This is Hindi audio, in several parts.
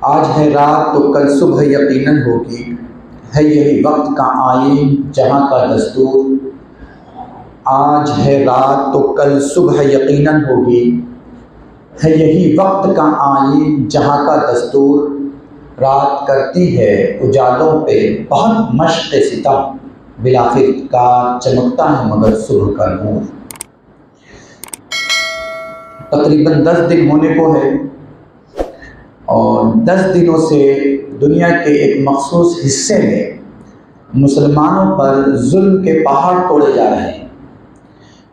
आज है रात तो कल सुबह यकीनन होगी, है यही वक्त का आईन जहाँ का दस्तूर। आज है रात तो कल सुबह यकीनन होगी, है यही वक्त का आईन जहाँ का दस्तूर। रात करती है उजालों पे बहुत मश्क सितम, बिलाखिर का चमकता है मगर सुबह का नूर। तकरीबन 10 दिन होने को है और 10 दिनों से दुनिया के एक मखसूस हिस्से में मुसलमानों पर जुल्म के पहाड़ तोड़े जा रहे हैं।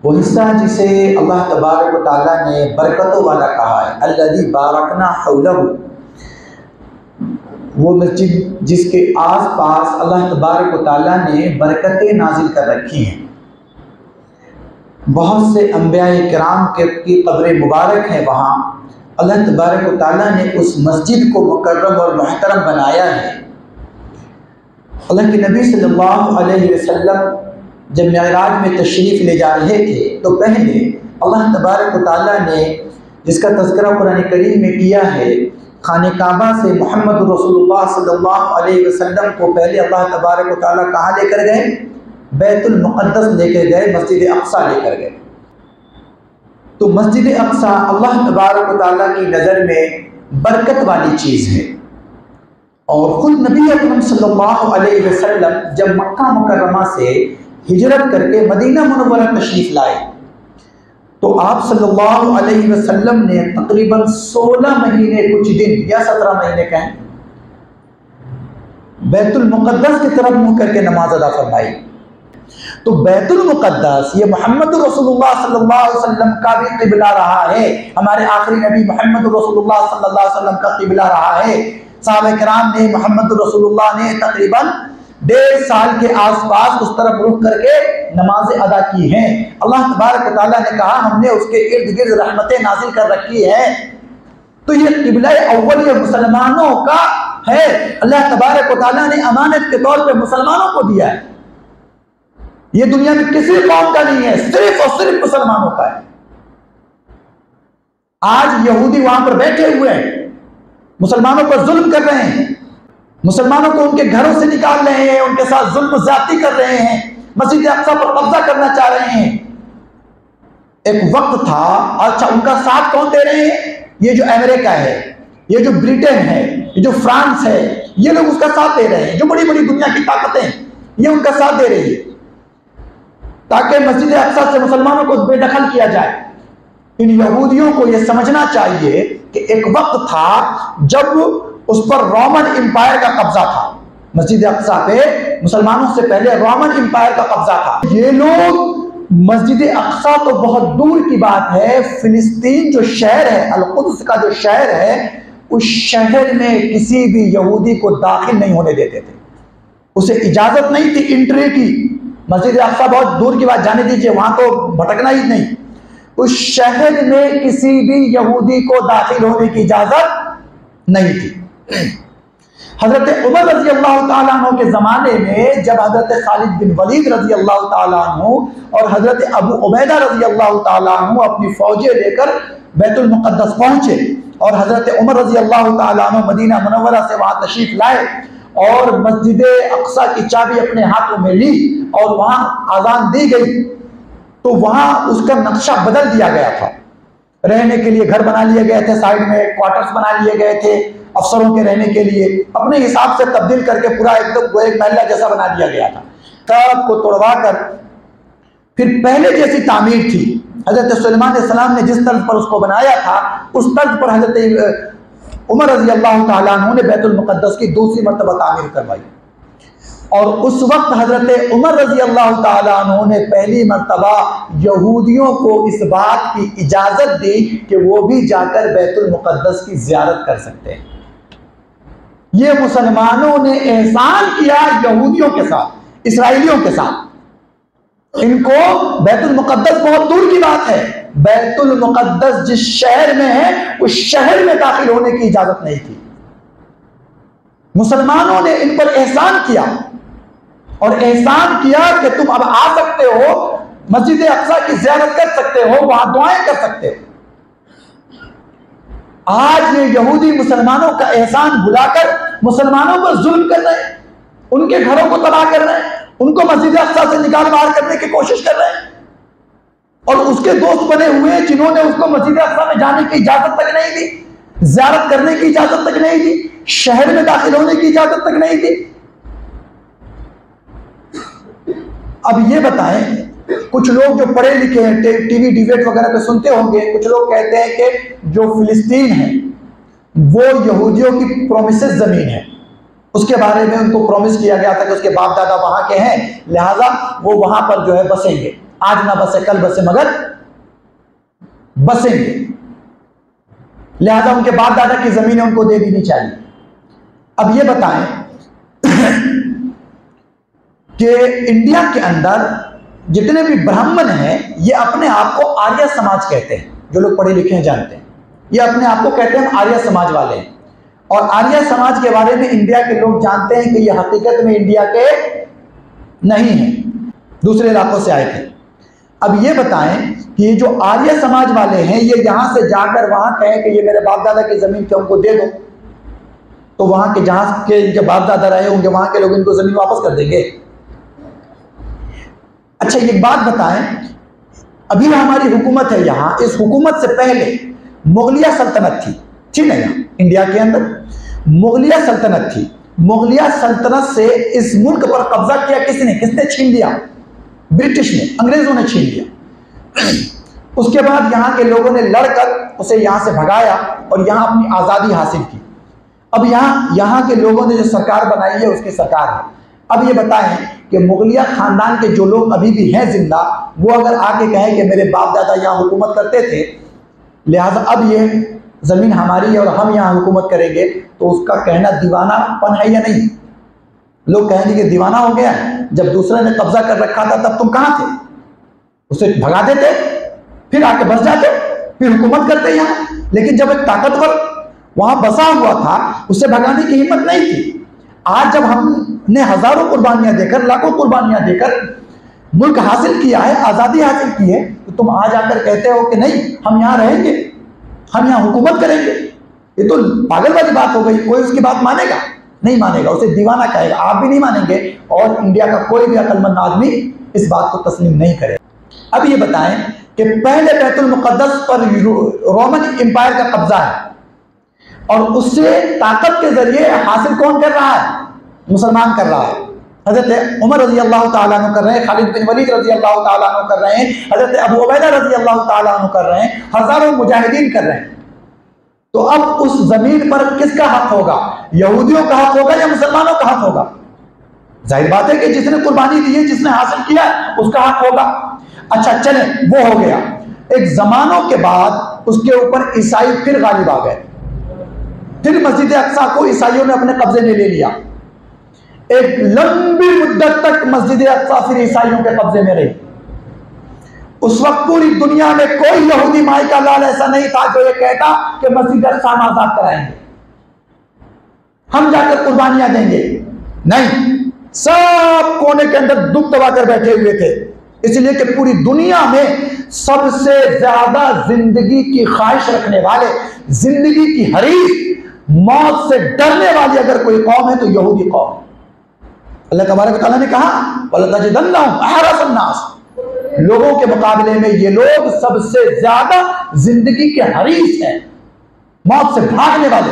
वो हिस्सा जिसे अल्लाह तबारक व तआला ने बरकतों वाला कहा है, अल्लज़ी बारकना हौलहू, वो मस्जिद जिसके आस पास अल्लाह तबारक व तआला ने बरकतें नाजिल कर रखी हैं। बहुत से अंबिया-ए किराम की कब्र मुबारक है वहाँ। अल्लाह तबारक व तआला ने उस मस्जिद को मुकर्रम और मुहतरम बनाया है। अल्लाह के नबी सल्लल्लाहु अलैहि वसल्लम जब मेराज में तशरीफ़ ले जा रहे थे तो पहले अल्लाह तबारक व तआला ने, जिसका तज़किरा कुरान करीम में किया है, खाने काबा से मोहम्मद रसूलुल्लाह सल्लल्लाहु अलैहि वसल्लम को पहले अल्लाह तबारक व तआला कहाँ लेकर गए? बैतुल मुक़द्दस लेकर गए, मस्जिद अक़सा लेकर गए। तो मस्जिद अक़सा अल्लाह तबारक व तआला की नज़र में बरकत वाली चीज़ है। और ख़ुद नबी अकरम सल्लल्लाहु अलैहि वसल्लम जब मक्का मुकर्रमा से हिजरत करके मदीना मुनव्वरा तशरीफ़ लाए तो आप सल्लल्लाहु अलैहि वसल्लम ने तकरीबन 16 महीने कुछ दिन या 17 महीने कहें बैतुल मुक़द्दस की तरफ मुँह करके नमाज अदा फरमाई। तो बैतुल मुक़द्दस ये मोहम्मद रसूलुल्लाह सल्लल्लाहु अलैहि वसल्लम का भी क़िबला रहा है। हमारे आखिरी नबी मोहम्मद रसूलुल्लाह सल्लल्लाहु अलैहि वसल्लम का क़िबला रहा है। सहाबा किराम ने, मोहम्मद रसूलुल्लाह ने तकरीबन 1.5 साल के आसपास उस तरफ रुख करके नमाजें अदा की हैं। अल्लाह तबारक व तआला ने कहा हमने उसके इर्द गिर्द रहमतें नाजिल कर रखी है। तो ये क़िबला अव्वल ये मुसलमानों का है। अल्लाह तबारक व तआला ने अमानत के तौर पे मुसलमानों को दिया है। ये दुनिया में किसी कौम का नहीं है, सिर्फ और सिर्फ मुसलमानों का है। आज यहूदी वहां पर बैठे हुए हैं, मुसलमानों पर जुल्म कर रहे हैं, मुसलमानों को उनके घरों से निकाल रहे हैं, उनके साथ जुल्म ज्यादती कर रहे हैं, मस्जिद अक़सा पर कब्जा करना चाह रहे हैं। एक वक्त था, अच्छा उनका साथ कौन दे रहे हैं? ये जो अमेरिका है, ये जो ब्रिटेन है, ये जो फ्रांस है, ये लोग उसका साथ दे रहे हैं। जो बड़ी बड़ी दुनिया की ताकतें ये उनका साथ दे रही है ताकि मस्जिद अक़सा से मुसलमानों को बेदखल किया जाए। इन यहूदियों को यह समझना चाहिए कि एक वक्त था जब उस पर रोमन एम्पायर का कब्जा था। मस्जिद अक़सा पे मुसलमानों से पहले रोमन एम्पायर का कब्जा था। ये लोग मस्जिद अक़सा तो बहुत दूर की बात है, फिलिस्तीन जो शहर है, अल-कुद्स का जो शहर है, उस शहर में किसी भी यहूदी को दाखिल नहीं होने देते थे। उसे इजाजत नहीं थी एंट्री की। मस्जिद अक़सा बहुत दूर की बात, जाने दीजिए, वहां तो भटकना ही नहीं। उस शहर में किसी भी यहूदी को दाखिल होने की इजाजत नहीं थी। हजरत उमर रजी अल्लाह ताला अन्हु के ज़माने में जब हजरत खालिद बिन वलीद रजी अल्लाह ताला अन्हु और हजरत अबू उबैदा रजी अल्लाह ताला अन्हु अपनी फौजें लेकर बैतुल मुक़द्दस पहुंचे और हजरत उमर रजी अल्लाह ताला अन्हु मदीना मुनव्वरा से वहां तशरीफ लाए और मस्जिद अक़सा की चाबी अपने हाथों में ली और वहां आज़ान दी गई तो वहां उसका नक्शा बदल दिया गया था। रहने के लिए घर बना लिए गए थे, साइड में क्वार्टर्स बना लिए गए थे अफसरों के रहने के लिए, अपने हिसाब से तब्दील करके पूरा एकदम एक महल्ला जैसा बना दिया गया था। सब को तोड़वा कर फिर पहले जैसी तामीर थी। हजरत सुलेमान अलैहिस्सलाम ने जिस तर्ज पर उसको बनाया था उस तर्ज पर हजरत उमर रजी अल्लाह ताला अन्हु ने बैतुल मुक़द्दस की दूसरी मरतबा तामीर करवाई। और उस वक्त हजरत उमर रजी अल्लाह ताला अन्हु ने पहली मरतबा यहूदियों को इस बात की इजाजत दी कि वो भी जाकर बैतुल मुक़द्दस की ज़ियारत कर सकते हैं। ये मुसलमानों ने एहसान किया यहूदियों के साथ, इसराइलियों के साथ। इनको बैतुल मुक़द्दस बहुत दूर की बात है, बैतुल मुक़द्दस जिस शहर में है उस शहर में दाखिल होने की इजाजत नहीं थी। मुसलमानों ने इन पर एहसान किया और एहसान किया कि तुम अब आ सकते हो, मस्जिद अक़सा की ज़ियारत कर सकते हो, वहां दुआएं कर सकते हो। आज ये यहूदी मुसलमानों का एहसान भुलाकर मुसलमानों पर जुल्म कर रहे हैं, उनके घरों को तबाह कर रहे हैं, उनको मस्जिद अक्सा से निकाल बाहर करने की कोशिश कर रहे हैं। और उसके दोस्त बने हुए हैं जिन्होंने उसको मस्जिद अक्सा में जाने की इजाजत तक नहीं दी, ज़ियारत करने की इजाजत तक नहीं दी, शहर में दाखिल होने की इजाजत तक नहीं दी। अब ये बताएं, कुछ लोग जो पढ़े लिखे हैं, टीवी डिबेट वगैरह पे सुनते होंगे, कुछ लोग कहते हैं कि जो फिलिस्तीन है वो यहूदियों की प्रोमिसेस जमीन है, उसके बारे में उनको प्रॉमिस किया गया था कि उसके बाप दादा वहां के हैं, लिहाजा वो वहां पर जो है बसेंगे, आज ना बसे कल बसे मगर बसेंगे, लिहाजा उनके बाप दादा की जमीनें उनको दे देनी चाहिए। अब ये बताएं कि इंडिया के अंदर जितने भी ब्राह्मण हैं ये अपने आप को आर्य समाज कहते हैं, जो लोग पढ़े लिखे हैं जानते हैं, ये अपने आप को कहते हैं आर्य समाज वाले हैं। और आर्य समाज के बारे में इंडिया के लोग जानते हैं कि ये हकीकत में इंडिया के नहीं है, दूसरे इलाकों से आए थे। अब ये बताएं कि ये जो आर्य समाज वाले हैं ये यहां से जाकर वहां कहें कि ये मेरे बाप दादा की जमीन के हमको दे दो, तो वहां के जहां के इनके बाप दादा रहे होंगे वहां के लोग इनको जमीन वापस कर देंगे। अच्छा एक बात बताएं, अभी हमारी हुकूमत है यहाँ, इस हुकूमत से पहले मुगलिया सल्तनत थी ना, यहाँ इंडिया के अंदर मुगलिया सल्तनत थी। मुगलिया सल्तनत से इस मुल्क पर कब्जा किया किसने छीन लिया? ब्रिटिश ने, अंग्रेजों ने छीन लिया। उसके बाद यहाँ के लोगों ने लड़कर उसे यहाँ से भगाया और यहाँ अपनी आज़ादी हासिल की। अब यहाँ के लोगों ने जो सरकार बनाई है उसकी सरकार है। अब ये बताएं कि मुगलिया खानदान के जो लोग अभी भी हैं जिंदा, वो अगर आके कहें कि मेरे बाप दादा यहाँ हुकूमत करते थे, लिहाजा अब ये जमीन हमारी है और हम यहाँ हुकूमत करेंगे, तो उसका कहना दीवानापन है या नहीं? लोग कहेंगे कि दीवाना हो गया, जब दूसरे ने कब्जा कर रखा था तब तुम कहाँ थे? उसे भगा देते, फिर आके बस जाते, फिर हुकूमत करते यहाँ। लेकिन जब एक ताकतवर वहां बसा हुआ था उसे भगाने की हिम्मत नहीं थी। आज जब हमने हजारों कुर्बानियां देकर, लाखों कुर्बानियां देकर मुल्क हासिल किया है, आजादी हासिल की है, तो तुम आज आकर कहते हो कि नहीं हम यहाँ रहेंगे, हम यहाँ हुकूमत करेंगे। ये तो पागल वाली बात हो गई। कोई उसकी बात मानेगा? नहीं मानेगा, उसे दीवाना कहेगा। आप भी नहीं मानेंगे और इंडिया का कोई भी अक्लमंद आदमी इस बात को तस्लीम नहीं करेगा। अब ये बताएं कि पहले बैतुल मुक़द्दस पर रोमन एम्पायर का कब्जा है और उससे ताकत के जरिए हासिल कौन कर रहा है? मुसलमान कर रहा है। हजरत उमर रजी अल्लाह तआला अन्हु कर रहे हैं, खालिद बिन वलीद रजी अल्लाह तआला अन्हु कर रहे हैं, हजरत अबू उबैदा रजी अल्लाह तआला अन्हु कर रहे हैं, हजारों मुजाहिदीन कर रहे हैं। तो अब उस जमीन पर किसका हक होगा? यहूदियों का हक होगा या मुसलमानों का हक होगा? जाहिर बात है कि जिसने कुर्बानी दी है, जिसने हासिल किया उसका हक होगा। अच्छा चले, वो हो गया। एक जमानों के बाद उसके ऊपर ईसाई फिर गालिब आ गए, फिर मस्जिद अक्सा को ईसाइयों ने अपने कब्जे में ले लिया। एक लंबी मुद्दत तक मस्जिद अक्सा फिर ईसाइयों के कब्जे में रही। उस वक्त पूरी दुनिया में कोई यहूदी माई का लाल ऐसा नहीं था जो ये कहता कि मस्जिद अक्सा हम आजाद कराएंगे, हम जाकर कुर्बानियां देंगे। नहीं, सब कोने के अंदर दुख दबाकर बैठे हुए थे, इसलिए कि पूरी दुनिया में सबसे ज्यादा जिंदगी की ख्वाहिश रखने वाले, जिंदगी की हरीफ, मौत से डरने वाली अगर कोई कौम है तो यहूदी कौम। अल्लाह तबारक व तआला ने कहा वलतजिदन्नहुम अहरसन नास, लोगों के मुकाबले में ये लोग सबसे ज्यादा जिंदगी के हरीफ हैं, मौत से भागने वाले।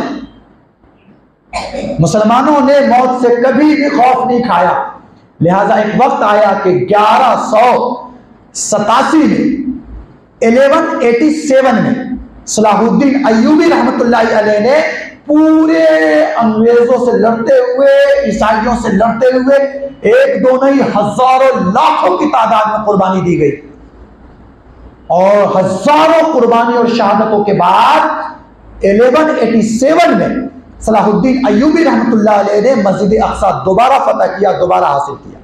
मुसलमानों ने मौत से कभी भी खौफ नहीं खाया, लिहाजा एक वक्त आया कि 1187 में 1187 में सलाहुद्दीन अय्यूबी रहमतुल्लाहि अलैह ने पूरे अंग्रेजों से लड़ते हुए, ईसाइयों से लड़ते हुए, एक दो नहीं हजारों लाखों की तादाद में कुर्बानी दी गई। और हजारों कुर्बानी और शहादतों के बाद 1187 में सलाहुद्दीन अय्यूबी रहमतुल्लाह अलैह ने मस्जिद अक्सा दोबारा फतह किया, दोबारा हासिल किया।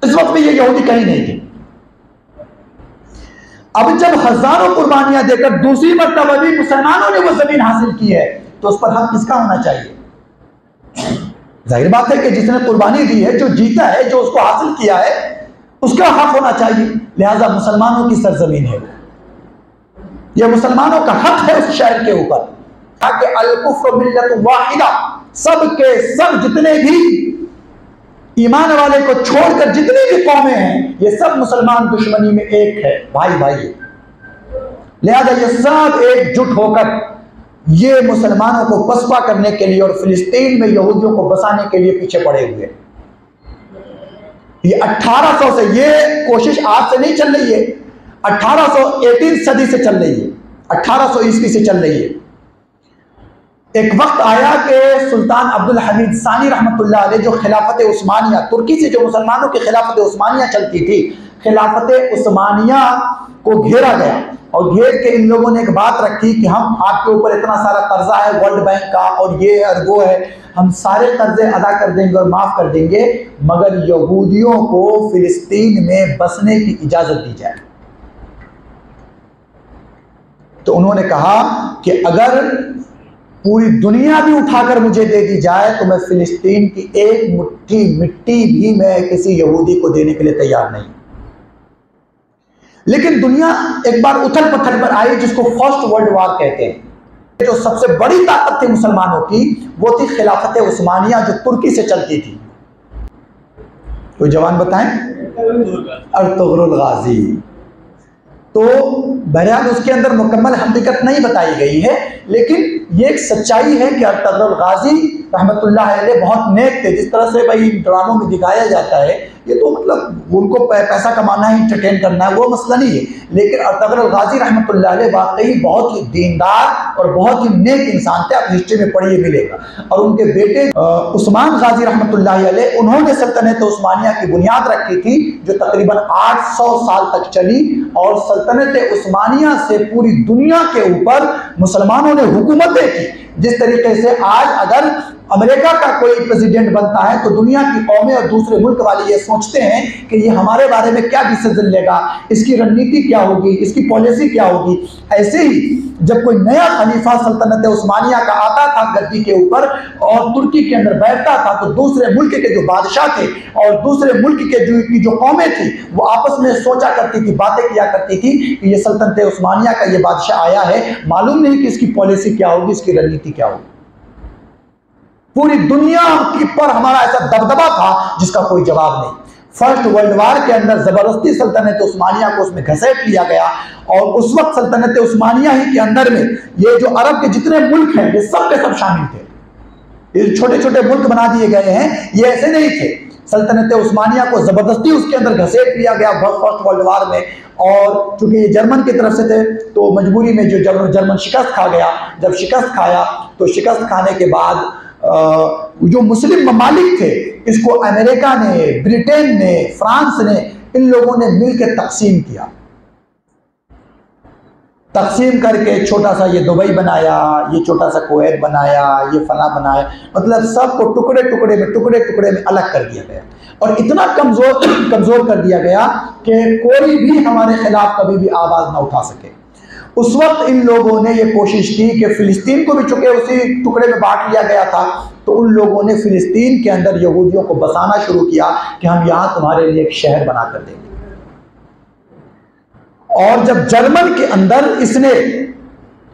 इस वक्त में ये यहूदी कहीं नहीं थे। अब जब हजारों कुर्बानियां देकर दूसरी मर्तबा भी मुसलमानों ने वो जमीन हासिल की है, तो उस पर हक किसका होना चाहिए? जाहिर बात है कि जिसने कुर्बानी दी है, जो जीता है, जो उसको हासिल किया है, उसका हक होना चाहिए। लिहाजा मुसलमानों की सरजमीन है, यह मुसलमानों का हक है उस शहर के ऊपर। ताकि अल-कुफ्र मिल्लत वाहिदा, सब के सब जितने भी ईमान वाले को छोड़कर जितनी भी कौमें हैं, ये सब मुसलमान दुश्मनी में एक है, भाई भाई है। लिहाजा ये सब एकजुट होकर ये मुसलमानों को पसपा करने के लिए और फिलिस्तीन में यहूदियों को बसाने के लिए पीछे पड़े हुए। ये 1800 से ये कोशिश आज से नहीं चल रही है, 1818 सदी से चल रही है, 1800 ईस्वी से चल रही है। एक वक्त आया कि सुल्तान अब्दुल हमीद सानी रहमतुल्लाह अलैह, जो खिलाफत उस्मानिया, तुर्की से जो मुसलमानों की खिलाफत उस्मानिया चलती थी, खिलाफत उस्मानिया को घेरा गया और घेर के इन लोगों ने एक बात रखी कि हम आपके ऊपर इतना सारा कर्जा है वर्ल्ड बैंक का और ये और वो है, हम सारे कर्जे अदा कर देंगे और माफ कर देंगे, मगर यहूदियों को फिलिस्तीन में बसने की इजाजत दी जाए। तो उन्होंने कहा कि अगर पूरी दुनिया भी उठाकर मुझे दे दी जाए तो मैं फिलिस्तीन की एक मुट्ठी मिट्टी भी मैं किसी यहूदी को देने के लिए तैयार नहीं। लेकिन दुनिया एक बार उथल पथल पर आई, जिसको फर्स्ट वर्ल्ड वॉर कहते हैं। जो सबसे बड़ी ताकत थी मुसलमानों की वो थी खिलाफत उस्मानिया, जो तुर्की से चलती थी। कोई जवान बताएं? अर्तुगरुल गाजी। तो बहरहाल उसके अंदर मुकम्मल हकीकत नहीं बताई गई है, लेकिन ये एक सच्चाई है कि अर्तुगरुल गाजी रहमतुल्लाह अलैह बहुत नेक थे। जिस तरह से भाई ड्रामों में दिखाया जाता है, ये तो मतलब उनको पैसा कमाना है, इंटरटेन करना है, वो मसला नहीं है, लेकिन अर्तुगरुल गाजी रहमतुल्लाह अलैह वाकई बहुत ही दीनदार और बहुत ही नेक इंसान थे। आप हिस्ट्री में पढ़िए मिलेगा। और उनके बेटे उस्मान गाजी रहमतुल्लाह अलैह, उन्होंने सल्तनत उस्मानिया की बुनियाद रखी थी, जो तकरीबन 800 साल तक चली। और सल्तनत उस्मानिया से पूरी दुनिया के ऊपर मुसलमानों ने हुकूमतें की। जिस तरीके से आज अगर अमेरिका का कोई प्रेसिडेंट बनता है तो दुनिया की कौमें और दूसरे मुल्क वाले ये सोचते हैं कि ये हमारे बारे में क्या डिसीजन लेगा, इसकी रणनीति क्या होगी, इसकी पॉलिसी क्या होगी। ऐसे ही जब कोई नया खलीफा सल्तनत उस्मानिया का आता था गद्दी के ऊपर और तुर्की के अंदर बैठता था, तो दूसरे मुल्क के जो बादशाह थे और दूसरे मुल्क के जो कौमें थी वो आपस में सोचा करती थी, बातें किया करती थी कि ये सल्तनत उस्मानिया का ये बादशाह आया है, मालूम नहीं कि इसकी पॉलिसी क्या होगी, इसकी रणनीति क्या होगी। पूरी दुनिया की पर हमारा ऐसा दबदबा था जिसका कोई जवाब नहीं। फर्स्ट वर्ल्ड वॉर के अंदर जबरदस्ती सल्तनत उस्मानिया को उसमें घसीट लिया गया और उस वक्त सल्तनत उस्मानिया ही के अंदर में ये जो अरब के जितने मुल्क हैं ये सब के सब शामिल थे। ये छोटे छोटे मुल्क बना दिए गए हैं, ये ऐसे नहीं थे। सल्तनत उस्मानिया को जबरदस्ती उसके अंदर घसीट लिया गया फर्स्ट वर्ल्ड वॉर में। और चूंकि ये जर्मन की तरफ से थे तो मजबूरी में जो जर्मन शिकस्त खा गया। जब शिकस्त खाया तो शिकस्त खाने के बाद जो मुस्लिम ममालिक थे इसको अमेरिका ने, ब्रिटेन ने, फ्रांस ने, इन लोगों ने मिलकर तकसीम किया। तकसीम करके छोटा सा ये दुबई बनाया, ये छोटा सा कुवैत बनाया, ये फला बनाया, मतलब सबको टुकड़े टुकड़े में अलग कर दिया गया और इतना कमजोर कर दिया गया कि कोई भी हमारे खिलाफ कभी भी आवाज ना उठा सके। उस वक्त इन लोगों ने ये कोशिश की कि फिलिस्तीन को भी चुके उसी टुकड़े में बांट लिया गया था, तो उन लोगों ने फिलिस्तीन के अंदर यहूदियों को बसाना शुरू किया कि हम यहाँ तुम्हारे लिए एक शहर बना कर देंगे। और जब जर्मन के अंदर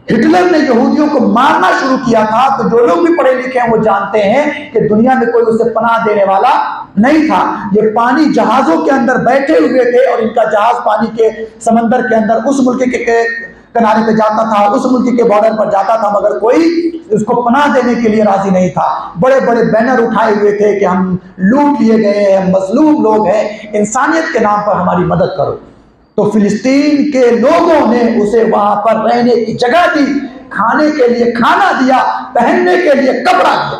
हिटलर ने यहूदियों को मारना शुरू किया था, तो जो लोग भी पढ़े लिखे हैं वो जानते हैं कि दुनिया में कोई उसे पनाह देने वाला नहीं था। ये पानी जहाजों के अंदर बैठे हुए थे और इनका जहाज पानी के समंदर के अंदर उस मुल्क के किनारे पे जाता था, उस मुल्क के बॉर्डर पर जाता था, मगर कोई उसको पनाह देने के लिए राजी नहीं था। बड़े बड़े बैनर उठाए हुए थे कि हम लूट लिए गए हैं, मजलूम लोग हैं, इंसानियत के नाम पर हमारी मदद करो। तो फिलिस्तीन के लोगों ने उसे वहां पर रहने की जगह दी, खाने के लिए खाना दिया, पहनने के लिए कपड़ा दिया।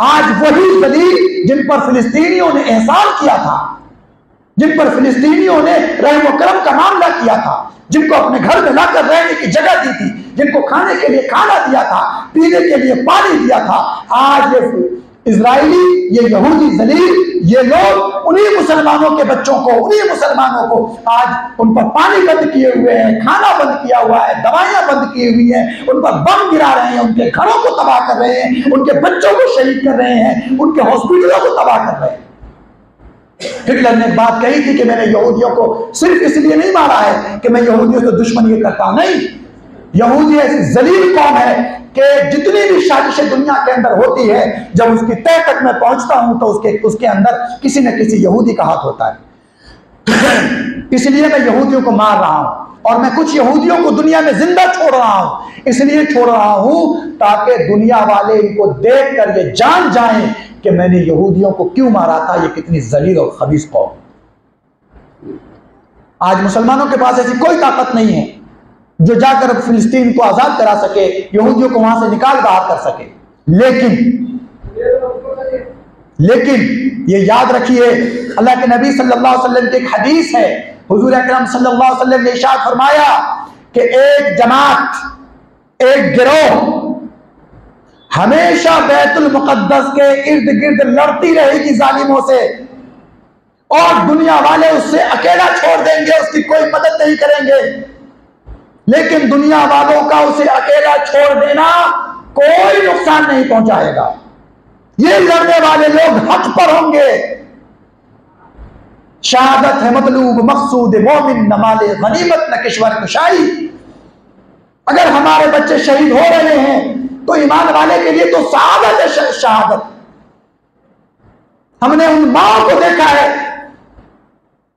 आज वही जलील जिन पर फिलिस्तीनियों ने एहसान किया था, जिन पर फिलिस्तीनियों ने रहम व करम का मामला किया था, जिनको अपने घर में लाकर रहने की जगह दी थी, जिनको खाने के लिए खाना दिया था, पीने के लिए पानी दिया था, आज ये इजराइली, ये यहूदी जलील, ये लोग उन्हीं मुसलमानों के बच्चों को, उन्हीं मुसलमानों को आज उन पर पानी बंद किए हुए हैं, खाना बंद किया हुआ है, दवाइयां बंद की हुई हैं, उन पर बम गिरा रहे हैं, उनके घरों को तबाह कर रहे हैं, उनके बच्चों को शहीद कर रहे हैं, उनके हॉस्पिटलों को तबाह कर रहे हैं। हिटलर ने बात कही थी कि मैंने यहूदियों को सिर्फ इसलिए नहीं मारा है कि मैं यहूदियों से दुश्मनी करता हूं, नहीं, यहूदी ऐसी जलील कौम है कि जितनी भी साजिशें दुनिया के अंदर होती है, जब उसकी तह तक मैं पहुंचता हूं तो उसके अंदर किसी न किसी यहूदी का हाथ होता है। इसलिए मैं यहूदियों को मार रहा हूं और मैं कुछ यहूदियों को दुनिया में जिंदा छोड़ रहा हूं। इसलिए छोड़ रहा हूं ताकि दुनिया वाले इनको देख कर ये जान जाएं कि मैंने यहूदियों को क्यों मारा था, ये कितनी जलील और खबीस कौम। आज मुसलमानों के पास ऐसी कोई ताकत नहीं है जो जाकर फिलिस्तीन को आजाद करा सके, यहूदियों को वहां से निकाल बाहर कर सके। लेकिन ये याद रखिए, अल्लाह के नबी सल्लल्लाहु अलैहि वसल्लम की एक हदीस है, हुजूर अकरम सल्लल्लाहु अलैहि वसल्लम ने इरशाद फरमाया कि एक जमात, एक गिरोह हमेशा बैतुल मुकद्दस के इर्द गिर्द लड़ती रहेगी जालिमों से, और दुनिया वाले उससे अकेला छोड़ देंगे, उसकी कोई मदद नहीं करेंगे। लेकिन दुनिया वालों का उसे अकेला छोड़ देना कोई नुकसान नहीं पहुंचाएगा। ये लड़ने वाले लोग हक पर होंगे। शहादत है मतलूब मकसूद मोमिन, न माले गनीमत न किश्वर कुशाई। अगर हमारे बच्चे शहीद हो रहे हैं तो ईमान वाले के लिए तो शहादत है, शहादत। हमने उन माओ को देखा है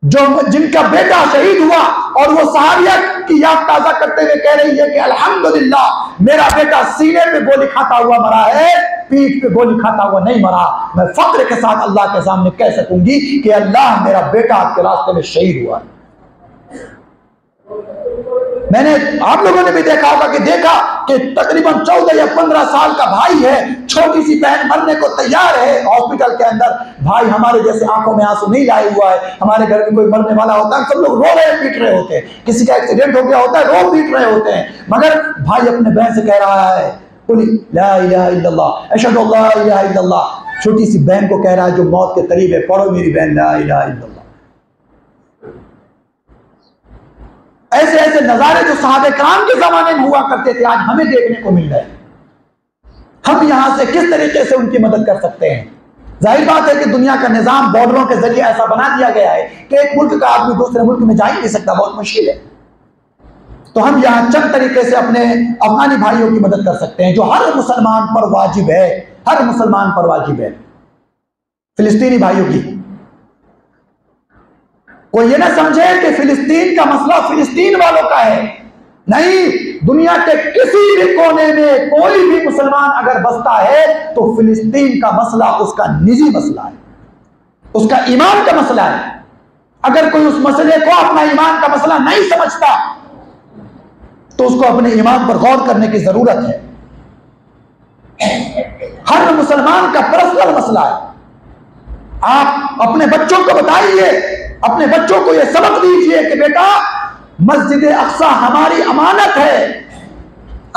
जिनका बेटा शहीद हुआ और वो सहाबिया की याद ताजा करते हुए कह रही है कि अल्हम्दुलिल्लाह मेरा बेटा सीने पे गोली खाता हुआ मरा है, पीठ पे गोली खाता हुआ नहीं मरा। मैं फख्र के साथ अल्लाह के सामने कह सकूंगी कि अल्लाह मेरा बेटा आपके रास्ते में शहीद हुआ। मैंने, आप लोगों ने भी देखा होगा कि तकरीबन 14 या 15 साल का भाई है, छोटी सी बहन मरने को तैयार है हॉस्पिटल के अंदर। भाई हमारे जैसे आंखों में आंसू नहीं लाए हुआ है। हमारे घर में कोई मरने वाला होता है, सब लोग रो रहे पीट रहे होते हैं, किसी का एक्सीडेंट हो गया होता है, रो पीट रहे होते हैं, मगर भाई अपने बहन से कह रहा है ला इलाहा इल्लल्लाह अशहदु अल्ला इलाहा इल्लल्लाह। छोटी सी बहन को कह रहा है जो मौत के करीब है, पढ़ो मेरी बहन ला इलाहा इल्लल्लाह। ऐसे ऐसे नजारे जो सहाबे कराम के जमाने में हुआ करते थे आज हमें देखने को मिल रहे हैं। हम यहां से किस तरीके से उनकी मदद कर सकते हैं? जाहिर बात है कि दुनिया का निजाम बॉर्डरों के जरिए ऐसा बना दिया गया है कि एक मुल्क का आदमी दूसरे मुल्क में जा ही नहीं सकता, बहुत मुश्किल है। तो हम यहां चंद तरीके से अपने अफगानी भाइयों की मदद कर सकते हैं जो हर मुसलमान पर वाजिब है, हर मुसलमान पर वाजिब है। फिलिस्तीनी भाइयों की, कोई ये ना समझे कि फिलिस्तीन का मसला फिलिस्तीन वालों का है, नहीं। दुनिया के किसी भी कोने में कोई भी मुसलमान अगर बसता है तो फिलिस्तीन का मसला उसका निजी मसला है, उसका ईमान का मसला है। अगर कोई उस मसले को अपना ईमान का मसला नहीं समझता तो उसको अपने ईमान पर गौर करने की जरूरत है। हर मुसलमान का पर्सनल मसला है। आप अपने बच्चों को बताइए, अपने बच्चों को यह सबक दीजिए कि बेटा मस्जिद अक्सा हमारी अमानत है।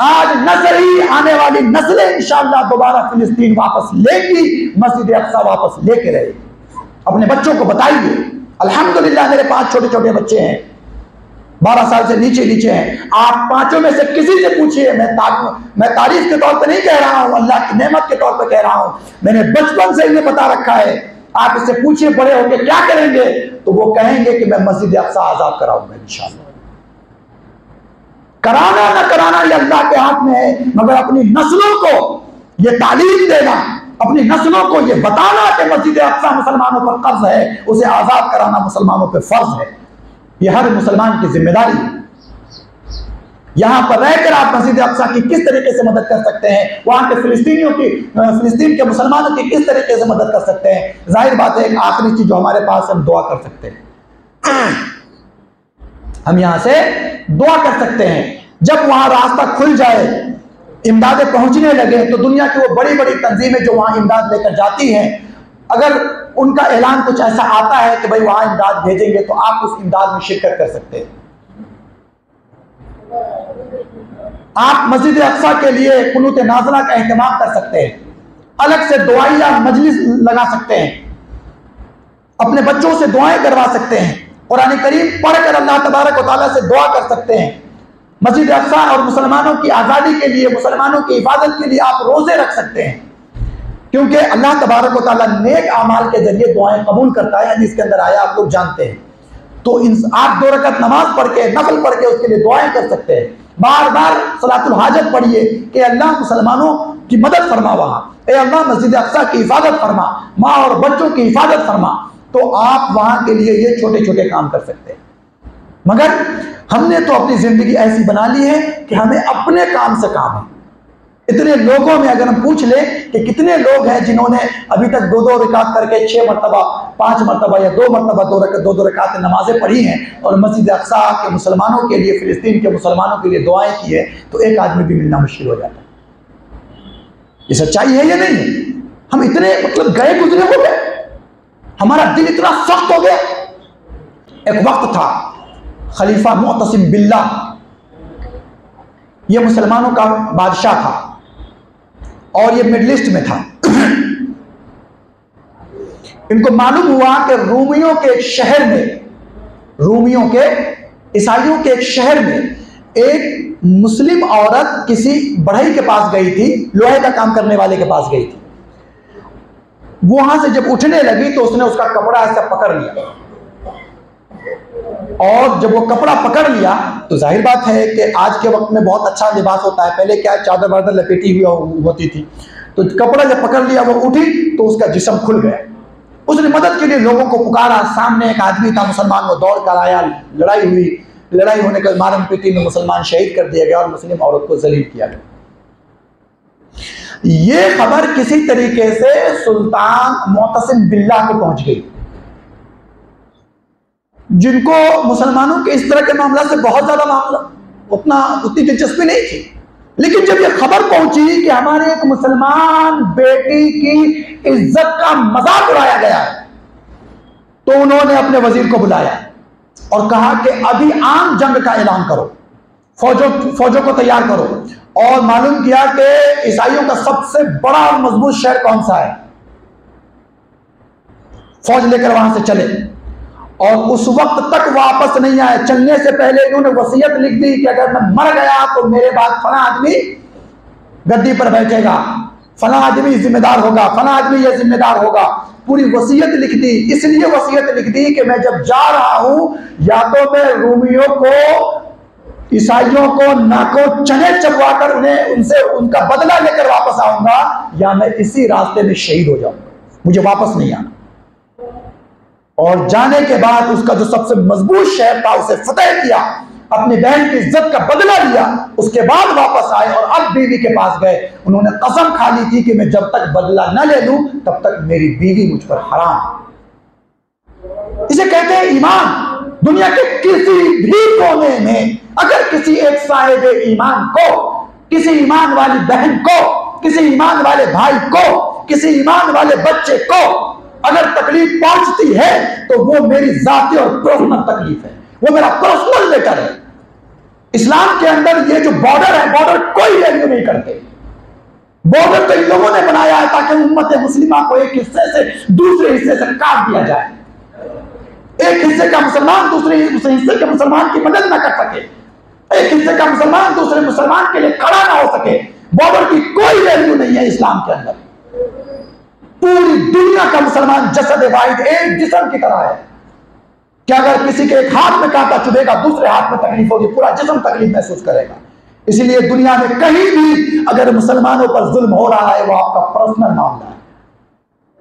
आज नस्ल ही आने वाली नस्लें इंशाअल्लाह दोबारा फिलिस्तीन वापस लेगी, मस्जिद अक्सा वापस लेके रहेगी। अपने बच्चों को बताइए। अल्हम्दुलिल्लाह मेरे 5 छोटे छोटे बच्चे हैं, 12 साल से नीचे हैं। आप 5 में से किसी से पूछिए, मैं तारीफ के तौर पे नहीं कह रहा हूं, अल्लाह की नेमत के तौर पे कह रहा हूं। मैंने बचपन से इन्हें बता रखा है। आप इससे पूछिए बड़े होकर क्या करेंगे, तो वो कहेंगे कि मैं मस्जिद अक्सा आजाद कराऊंगा इंशाअल्लाह। कराना ना कराना ये अल्लाह के हाथ में है, मगर अपनी नस्लों को ये तालीम देना, अपनी नस्लों को ये बताना कि मस्जिद अक्सा मुसलमानों पर कर्ज है, उसे आजाद कराना मुसलमानों पर फर्ज है। ये हर मुसलमान की जिम्मेदारी है। यहां पर रहकर आप मस्जिद अक्सा की किस तरीके से मदद कर सकते हैं, वहां के फिलिस्तीनियों की, फिलिस्तीन के मुसलमानों की किस तरीके से मदद कर सकते हैं। जाहिर बात है एक आखिरी चीज जो हमारे पास, हम दुआ कर सकते हैं। हम यहां से दुआ कर सकते हैं। जब वहां रास्ता खुल जाए, इमदादें पहुंचने लगे, तो दुनिया की वो बड़ी बड़ी तंजीमें जो वहां इमदाद लेकर जाती हैं, अगर उनका ऐलान कुछ ऐसा आता है कि भाई वहां इमदाद भेजेंगे, तो आप उस इमदाद में शिरकत कर सकते हैं। आप मस्जिद अक्सा के लिए कुनूत नाज़िला का एहतमाम कर सकते हैं, अलग से दुआया मजलिस लगा सकते हैं, अपने बच्चों से दुआएं करवा सकते हैं, कुरान करीम पढ़कर अल्लाह तबारक व तआला से दुआ कर सकते हैं। मस्जिद अक्सा और मुसलमानों की आज़ादी के लिए, मुसलमानों की हिफाजत के लिए आप रोजे रख सकते हैं, क्योंकि अल्लाह तबारक व तआला नेक आमाल के जरिए दुआएं कबूल करता है, जिसके अंदर आया आप लोग जानते हैं। तो आप 2 रकात नमाज पढ़ के, नफल पढ़ के उसके लिए दुआएं कर सकते हैं। बार बार सलातुल हाजत पढ़िए कि अल्लाह मुसलमानों की मदद फरमा, वहां ए अल्लाह मस्जिद अक्सा की हिफाजत फरमा, माँ और बच्चों की हिफाजत फरमा। तो आप वहां के लिए ये छोटे छोटे काम कर सकते हैं। मगर हमने तो अपनी जिंदगी ऐसी बना ली है कि हमें अपने काम से काम है। इतने लोगों में अगर हम पूछ ले कि कितने लोग हैं जिन्होंने अभी तक 2-2 रकात करके 6 मरतबा 5 मरतबा या 2 मरतबा 2 रकात नमाजें पढ़ी हैं और मस्जिद अक्सा के मुसलमानों के लिए, फिलिस्तीन के मुसलमानों के लिए दुआएं की है, तो एक आदमी भी मिलना मुश्किल हो जाता है। ये सच्चाई है या नहीं है? हम इतने मतलब गए गुजरे हो गए, हमारा दिल इतना सख्त हो गया। एक वक्त था खलीफा मुअतसिम बिल्लाह, ये मुसलमानों का बादशाह था और ये मिडिल ईस्ट में था। इनको मालूम हुआ कि रूमियों के एक शहर में, रूमियों के ईसाइयों के एक शहर में एक मुस्लिम औरत किसी बढ़ई के पास गई थी, लोहे का काम करने वाले के पास गई थी। वहां से जब उठने लगी तो उसने उसका कपड़ा ऐसा पकड़ लिया, और जब वो कपड़ा पकड़ लिया तो जाहिर बात है कि आज के वक्त में बहुत अच्छा लिबास होता है, पहले क्या चादर वादर लपेटी हुई होती थी, तो कपड़ा जब पकड़ लिया वो उठी तो उसका जिस्म खुल गया। उसने मदद के लिए लोगों को पुकारा, सामने एक आदमी था मुसलमान, वो दौड़ कर आया, लड़ाई हुई, लड़ाई होने के मारम पीटी में मुसलमान शहीद कर दिया गया और मुस्लिम औरत को जलील किया गया। ये खबर किसी तरीके से सुल्तान मुअतसिम बिल्लाह को पहुंच गई, जिनको मुसलमानों के इस तरह के मामला से बहुत ज्यादा मामला उतनी दिलचस्पी नहीं थी। लेकिन जब यह खबर पहुंची कि हमारे एक मुसलमान बेटी की इज्जत का मजाक उड़ाया गया है, तो उन्होंने अपने वजीर को बुलाया और कहा कि अभी आम जंग का ऐलान करो, फौजों को तैयार करो। और मालूम किया कि ईसाइयों का सबसे बड़ा और मजबूत शहर कौन सा है, फौज लेकर वहां से चले। और उस वक्त तक वापस नहीं आए। चलने से पहले इन्होंने वसीयत लिख दी कि अगर मैं मर गया तो मेरे बाद फला आदमी गद्दी पर बैठेगा, फला आदमी जिम्मेदार होगा, फला आदमी ये जिम्मेदार होगा। पूरी वसीयत लिख दी। इसलिए वसीयत लिख दी कि मैं जब जा रहा हूं, या तो मैं रूमियों को, ईसाइयों को नाको चने चबवाकर उन्हें उनसे उनका बदला लेकर वापस आऊंगा, या मैं इसी रास्ते में शहीद हो जाऊंगा, मुझे वापस नहीं आना। और जाने के बाद उसका जो सबसे मजबूत शहर था उसे फतेह किया, अपनी बहन की इज्जत का बदला लिया, उसके बाद वापस आए और अब बीवी के पास गए। उन्होंने कसम खा ली थी कि मैं जब तक बदला न ले लूं तब तक मेरी बीवी मुझ पर हराम है। इसे कहते हैं ईमान। दुनिया के किसी भी कोने में अगर किसी एक साहिब ईमान को, किसी ईमान वाली बहन को, किसी ईमान वाले भाई को, किसी ईमान वाले बच्चे को अगर तकलीफ पहुंचती है तो वो मेरी जाती और पर्सनल तकलीफ है, वो मेरा पर्सनल मैटर है। इस्लाम के अंदर ये जो बॉर्डर है, बॉर्डर कोई वैल्यू नहीं करते। बॉर्डर तो इन लोगों ने बनाया है ताकि उम्मत मुस्लिमा को एक हिस्से से दूसरे हिस्से से काट दिया जाए, एक हिस्से का मुसलमान दूसरे हिस्से के मुसलमान की मदद ना कर सके, एक हिस्से का मुसलमान दूसरे मुसलमान के लिए खड़ा ना हो सके। बॉर्डर की कोई वैल्यू नहीं है इस्लाम के अंदर। पूरी दुनिया का मुसलमान जसद वाहिद एक जिस्म की तरह है कि अगर किसी के एक हाथ में कांटा चुभेगा दूसरे हाथ में तकलीफ होगी, पूरा जिस्म तकलीफ महसूस करेगा। इसीलिए दुनिया में कहीं भी अगर मुसलमानों पर जुल्म हो रहा है वो आपका पर्सनल मामला है।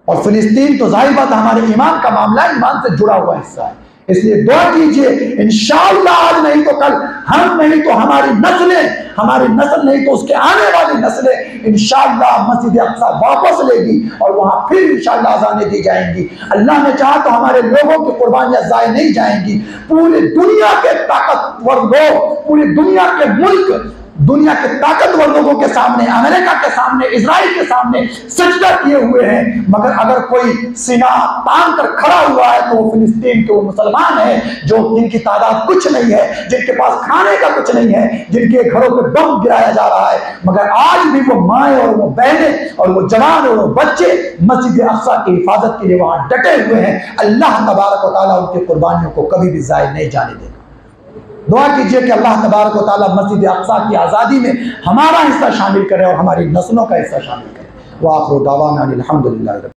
और फिलिस्तीन तो जाहिर बात हमारे ईमान का मामला, ईमान से जुड़ा हुआ हिस्सा है। इसलिए दुआ कीजिए, इंशाअल्लाह आज नहीं तो कल, हम नहीं तो हमारी नस्लें, हमारी नस्ल नहीं तो उसके आने वाली नस्लें इंशाअल्लाह मस्जिद अक्सा वापस लेगी और वहां फिर इंशाअल्लाह अज़ानें दी जाएंगी। अल्लाह ने चाहा तो हमारे लोगों की कुर्बानियां ज़ाय नहीं जाएंगी। पूरी दुनिया के ताकतवर लोग, पूरी दुनिया के मुल्क, दुनिया के ताकतवर लोगों के सामने, अमेरिका के सामने, इजराइल के सामने सजदा किए हुए हैं, मगर अगर कोई सीना तान कर खड़ा हुआ है तो वो फिलिस्तीन के वो मुसलमान है जो जिनकी तादाद कुछ नहीं है, जिनके पास खाने का कुछ नहीं है, जिनके घरों पे बम गिराया जा रहा है, मगर आज भी वो माएँ और वो बहनें और वो जवान और वो बच्चे मस्जिद अक्सा की हिफाजत के लिए वहां डटे हुए हैं। अल्लाह तबारक व तआला उनकी कुर्बानियों को कभी भी ज़ाय नहीं जाने देगा। दुआ कीजिए कि अल्लाह तबारक व तआला मस्जिद अक्सा की आज़ादी में हमारा हिस्सा शामिल करे और हमारी नस्लों का हिस्सा शामिल करे। व आखिरु दावाना अनिल हम्दुलिल्लाह।